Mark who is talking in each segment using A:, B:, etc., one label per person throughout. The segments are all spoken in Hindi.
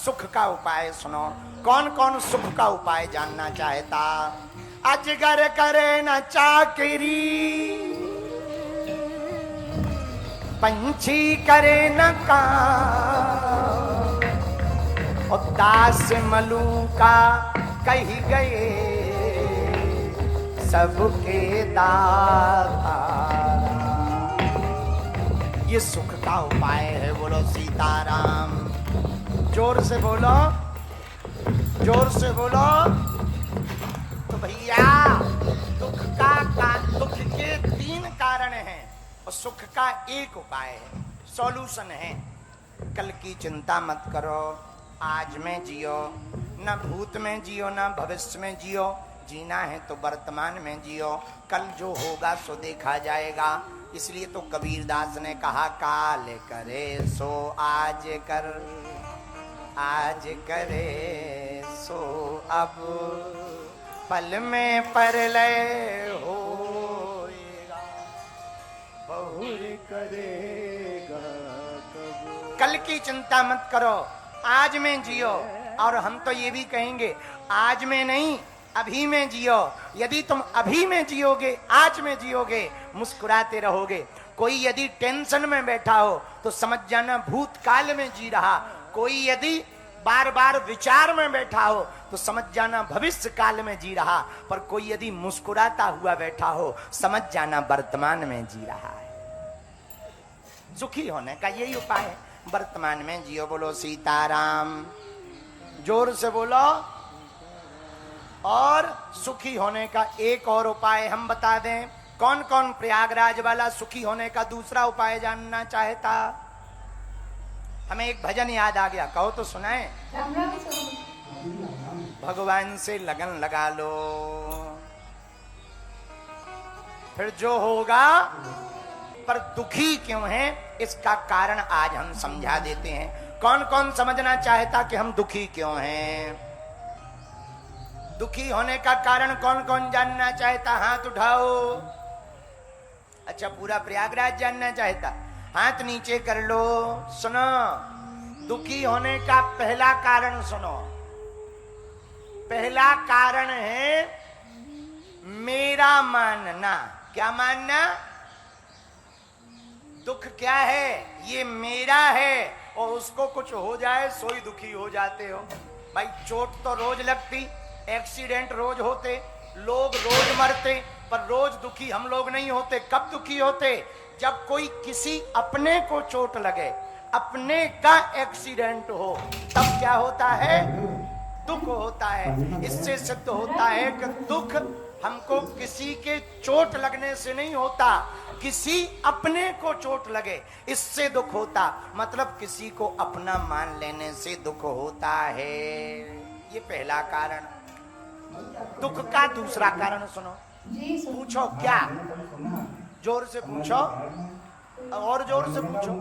A: सुख का उपाय सुनो। कौन कौन सुख का उपाय जानना चाहता? अजगर करे न चाकरी, पंछी करे न काम, और दास मलूका कही गए सबके दाता। ये सुख का उपाय है। बोलो सीताराम। जोर से बोलो, जोर से बोलो। तो भैया दुख के 3 कारण हैं और सुख का एक उपाय है, सॉल्यूशन है। कल की चिंता मत करो, आज में जियो, न भूत में जियो न भविष्य में जियो। जीना है तो वर्तमान में जियो, कल जो होगा सो देखा जाएगा। इसलिए तो कबीरदास ने कहा, काल करे सो आज कर, आज करे सो अब, पल में परलय होएगा, बहुर करेगा कब। कल की चिंता मत करो, आज में जियो। और हम तो ये भी कहेंगे, आज में नहीं अभी में जियो। यदि तुम अभी में जियोगे, आज में जियोगे, मुस्कुराते रहोगे। कोई यदि टेंशन में बैठा हो तो समझ जाना भूतकाल में जी रहा। कोई यदि बार बार विचार में बैठा हो तो समझ जाना भविष्य काल में जी रहा। पर कोई यदि मुस्कुराता हुआ बैठा हो, समझ जाना वर्तमान में जी रहा है। सुखी होने का यही उपाय है, वर्तमान में जियो। बोलो सीताराम। जोर से बोलो। और सुखी होने का एक और उपाय हम बता दें। कौन कौन प्रयागराज वाला सुखी होने का दूसरा उपाय जानना चाहता? हमें एक भजन याद आ गया, कहो तो सुनाए। भगवान से लगन लगा लो, फिर जो होगा। पर दुखी क्यों है, इसका कारण आज हम समझा देते हैं। कौन कौन समझना चाहता कि हम दुखी क्यों हैं? दुखी होने का कारण कौन कौन जानना चाहता? हाथ उठाओ। अच्छा, पूरा प्रयागराज जानना चाहता? हाथ नीचे कर लो। सुनो, दुखी होने का पहला कारण सुनो। पहला कारण है मेरा मानना। क्या मानना? दुख क्या है? ये मेरा है और उसको कुछ हो जाए सोई दुखी हो जाते हो। भाई चोट तो रोज लगती, एक्सीडेंट रोज होते, लोग रोज मरते, पर रोज दुखी हम लोग नहीं होते। कब दुखी होते? जब कोई किसी अपने को चोट लगे, अपने का एक्सीडेंट हो, तब क्या होता है? दुख होता है। इससे सिद्ध होता है कि दुख हमको किसी के चोट लगने से नहीं होता, किसी अपने को चोट लगे इससे दुख होता। मतलब किसी को अपना मान लेने से दुख होता है। ये पहला कारण। दुख का दूसरा कारण सुनो। पूछो क्या? जोर से पूछो, और जोर से पूछो।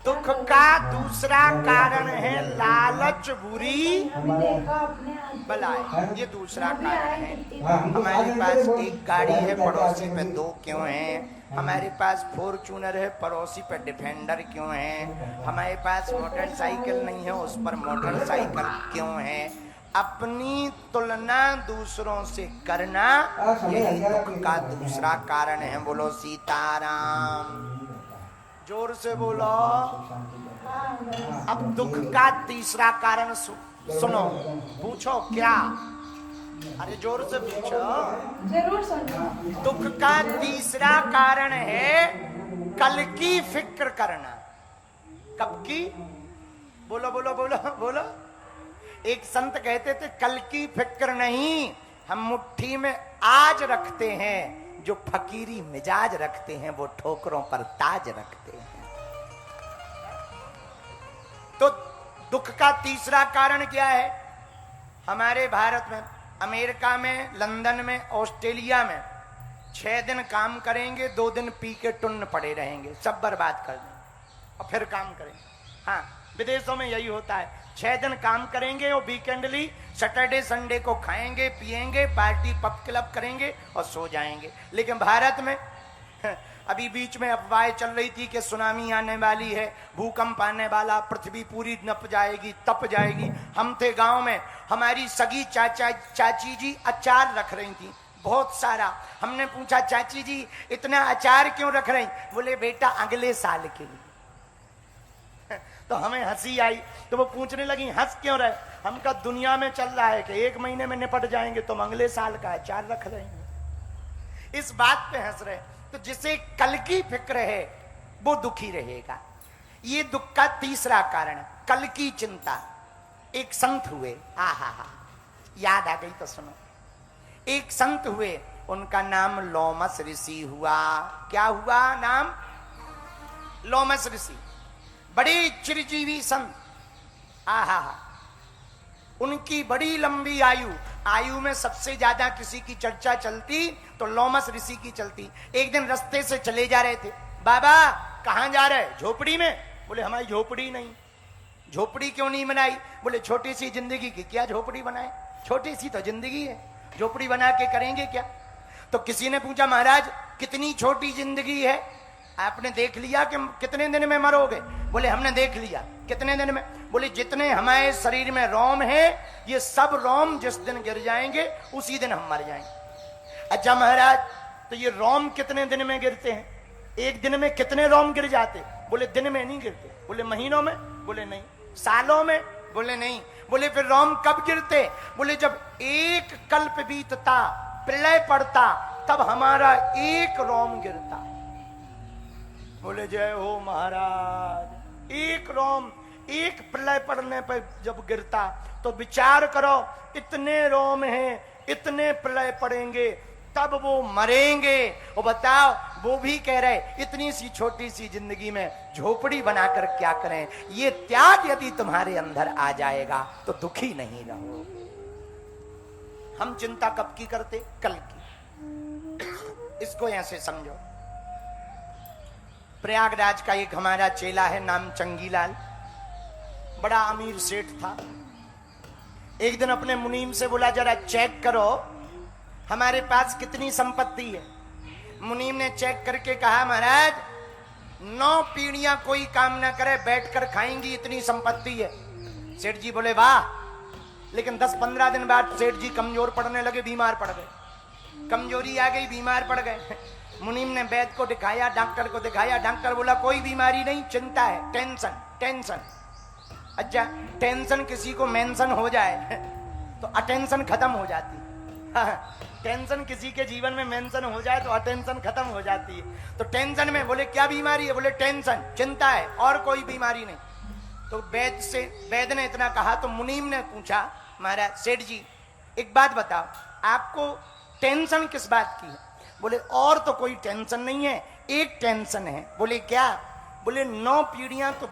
A: दुख का दूसरा कारण है लालच बुरी बलाए। ये दूसरा कारण है। हमारे पास एक गाड़ी है, पड़ोसी पे 2 क्यों हैं? हमारे पास फॉर्च्यूनर है, पड़ोसी पे डिफेंडर क्यों है? हमारे पास मोटरसाइकिल नहीं है, उस पर मोटरसाइकिल क्यों है? अपनी तुलना दूसरों से करना, यही दुख का दूसरा कारण है। बोलो सीताराम। जोर से बोलो। अब दुख का तीसरा कारण सुनो। पूछो क्या? अरे जोर से पूछो।
B: जरूर सुनो।
A: दुख का तीसरा कारण है कल की फिक्र करना। कब की? बोलो बोलो बोलो बोलो। एक संत कहते थे, कल की फिक्र नहीं, हम मुट्ठी में आज रखते हैं। जो फकीरी मिजाज रखते हैं वो ठोकरों पर ताज रखते हैं। तो दुख का तीसरा कारण क्या है? हमारे भारत में, अमेरिका में, लंदन में, ऑस्ट्रेलिया में 6 दिन काम करेंगे, 2 दिन पी के टुन्न पड़े रहेंगे, सब बर्बाद कर देंगे और फिर काम करेंगे। हाँ, विदेशों में यही होता है। 6 दिन काम करेंगे और वीकेंडली सैटरडे संडे को खाएंगे पिएंगे, पार्टी पब क्लब करेंगे और सो जाएंगे। लेकिन भारत में अभी बीच में अफवाहें चल रही थी कि सुनामी आने वाली है, भूकंप आने वाला, पृथ्वी पूरी नप जाएगी, तप जाएगी। हम थे गांव में, हमारी सगी चाची जी अचार रख रही थी, बहुत सारा। हमने पूछा, चाची जी इतना अचार क्यों रख रही? बोले बेटा अगले साल के लिए। तो हमें हंसी आई, तो वो पूछने लगी हंस क्यों रहे? हम कहा दुनिया में चल रहा है कि 1 महीने में निपट जाएंगे, तुम अगले साल का अचार रख रहे हैं। इस बात पे हंस रहे। तो जिसे कल की फिक्र है वो दुखी रहेगा। ये दुख का तीसरा कारण, कल की चिंता। एक संत हुए, आहा याद आ गई तो सुनो। एक संत हुए, उनका नाम लोमस ऋषि हुआ। क्या हुआ नाम? लोमस ऋषि। बड़े चिरजीवी संत, आहा उनकी बड़ी लंबी आयु। आयु में सबसे ज्यादा किसी की चर्चा चलती तो लोमस ऋषि की चलती। एक दिन रास्ते से चले जा रहे थे। बाबा कहां जा रहे? झोपड़ी में। बोले हमारी झोपड़ी नहीं। झोपड़ी क्यों नहीं बनाई? बोले छोटी सी जिंदगी की क्या झोपड़ी बनाए, छोटी सी तो जिंदगी है, झोपड़ी बना के करेंगे क्या? तो किसी ने पूछा महाराज कितनी छोटी जिंदगी है, आपने देख लिया कि कितने दिन में मरोगे? बोले हमने देख लिया। कितने दिन में? बोले जितने हमारे शरीर में रोम है, ये सब रोम जिस दिन गिर जाएंगे उसी दिन हम मर जाएंगे। अच्छा महाराज तो ये रोम कितने दिन में गिरते हैं? एक दिन में कितने रोम गिर जाते? बोले दिन में नहीं गिरते। बोले महीनों में? बोले नहीं। सालों में? बोले नहीं। बोले फिर रोम कब गिरते? बोले जब एक कल्प बीतता, प्रलय पड़ता, तब हमारा एक रोम गिरता। बोले जय हो महाराज। एक रोम एक प्रलय पड़ने पर जब गिरता तो विचार करो, इतने रोम हैं, इतने प्रलय पड़ेंगे तब वो मरेंगे। वो बताओ, वो भी कह रहे इतनी सी छोटी सी जिंदगी में झोपड़ी बनाकर क्या करें? ये त्याग यदि तुम्हारे अंदर आ जाएगा तो दुखी नहीं रहोगे। हम चिंता कब की करते? कल की। इसको ऐसे समझो। प्रयागराज का एक हमारा चेला है, नाम चंगीलाल, बड़ा अमीर सेठ था। एक दिन अपने मुनीम से बोला जरा चेक करो हमारे पास कितनी संपत्ति है। मुनीम ने चेक करके कहा महाराज 9 पीढ़ियां कोई काम ना करे बैठकर खाएंगी इतनी संपत्ति है। सेठ जी बोले वाह। लेकिन 10-15 दिन बाद सेठ जी कमजोर पड़ने लगे, बीमार पड़ गए। कमजोरी आ गई, बीमार पड़ गए। मुनीम ने वैद्य को दिखाया, डॉक्टर को दिखाया। डॉक्टर बोला कोई बीमारी नहीं, चिंता है, टेंशन टेंशन। अच्छा टेंशन किसी को मेंशन हो जाए तो अटेंशन खत्म हो जाती है। टेंशन किसी के जीवन में मेंशन हो जाए तो अटेंशन खत्म हो जाती है। तो टेंशन में बोले क्या बीमारी है? बोले टेंशन, चिंता है, और कोई बीमारी नहीं। तो वैद्य ने इतना कहा तो मुनीम ने पूछा महाराज सेठ जी एक बात बताओ, आपको टेंशन किस बात की है? बोले और तो कोई टेंशन नहीं है, एक टेंशन है। बोले क्या? बोले 9 पीढ़ियां तो